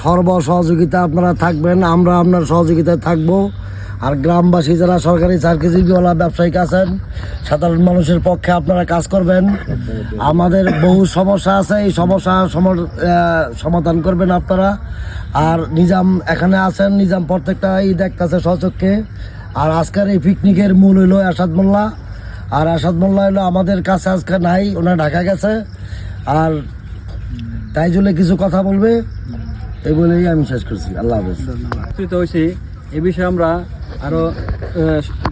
সর্ব সহযোগিতা আপনারা থাকবেন, আমরা আপনার সহযোগিতায় থাকবো। আর গ্রামবাসী যারা সরকারি চাকরিজীবীওয়ালা ব্যবসায়িক আছেন, সাধারণ মানুষের পক্ষে আপনারা কাজ করবেন। আমাদের বহু সমস্যা আছে, এই সমস্যা সমাধান করবেন আপনারা। আর নিজাম এখানে আছেন, নিজাম প্রত্যেকটা দেখতেছে সচক্ষে। আর আজকের এই পিকনিকের মূল হইল এরশাদ মোল্লা। আর এরশাদ মোল্লা হইলো আমাদের কাছে আজকে নাই, ওনার ঢাকা গেছে। আর তাই জন্য কিছু কথা বলবে, এই বলেই আমি শেষ করছি। আল্লাহ হাফেজ। হয়েছি এ বিষয়ে আমরা আরো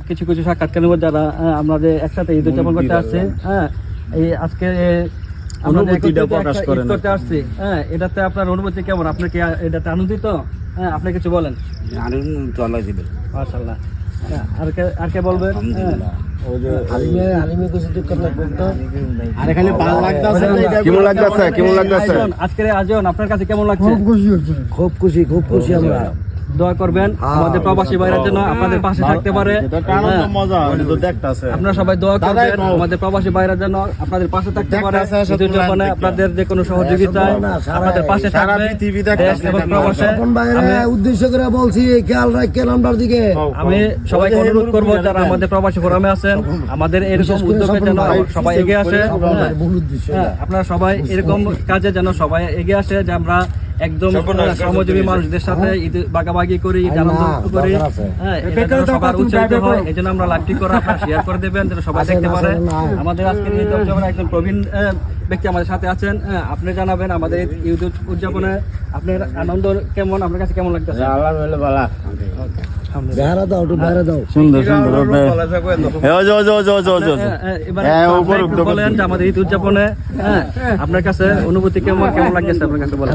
কিছু কিছু সাক্ষাৎকারের মধ্যে যারা আমাদের একসাথে ঈদ উদযাপন করতে আসছে, হ্যাঁ, এই আজকে করতে আসছি, হ্যাঁ, এটাতে আপনার অনুভূতি কেমন? আপনি কি এটাতে আনন্দিত? হ্যাঁ, আপনি কিছু বলেন। মাশাআল্লাহ। আর কে বলবেন? আজকের আয়োজন আপনার কাছে কেমন লাগছে? খুব খুশি আমরা। দোয়া করবেন আমাদের প্রবাসী ভাইয়ের জন্য, আপনাদের পাশে থাকতে পারে। আপনারা সবাই দোয়া করবেন আমাদের প্রবাসী ভাইয়ের জন্য, আপনাদের পাশে থাকতে পারে। আপনাদের যে কোনো সহযোগিতায় আপনাদের পাশে থাকবে। উদ্দেশ্য করে বলছি, খেয়াল রাখেন আমরার দিকে। আমি সবাইকে অনুরোধ করবো যারা আমাদের প্রবাসী ফোরামে আছেন, আমাদের এরকম উদ্যোগে যেন সবাই এগিয়ে আসে। আপনারা সবাই এরকম কাজে যেন সবাই এগিয়ে আসে, যে আমরা একদম শ্রমজীবী মানুষদের সাথে ঈদ ভাগাভাগি করি, ঈদ আনন্দ করি। হ্যাঁ, সবার উৎসাহিত হয়, এই জন্য আমরা লাইভটি করে আপনারা শেয়ার করে দেবেন যেন সবাই দেখতে পারে। আমাদের আজকের ঈদ উদযাপনে একজন প্রবীণ ব্যক্তি আমাদের সাথে আছেন। আপনি জানাবেন আমাদের ঈদ উদযাপনে আপনার আনন্দ কেমন, আপনার কাছে কেমন লাগতেছে? বলেন যে আমাদের ঈদ উদযাপনে আপনার কাছে অনুভূতি কেমন লাগতেছে, আপনার কাছে বলেন।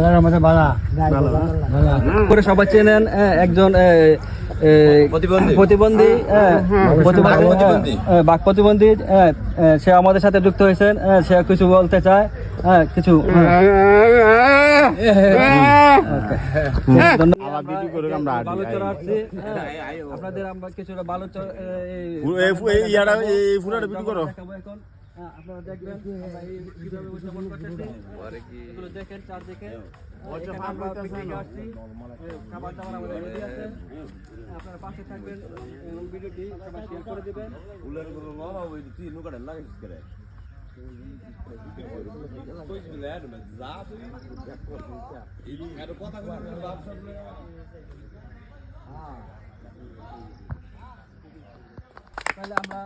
করে সবাই চেনেন একজন প্রতিবন্ধী বাক প্রতিবন্ধী, সে আমাদের সাথে যুক্ত হয়েছেন। সে কিছু বলতে চায়, কিছু। আপনাদের আমরা কিছুটা বালুচর আপনারা দেখবেন দেখেন চারদিকে খাবার দাবার আমাদের রেডি আছে। আপনারা পাশে থাকবেন, ভিডিওটি সবাই শেয়ার করে দেবেন। তাহলে আমরা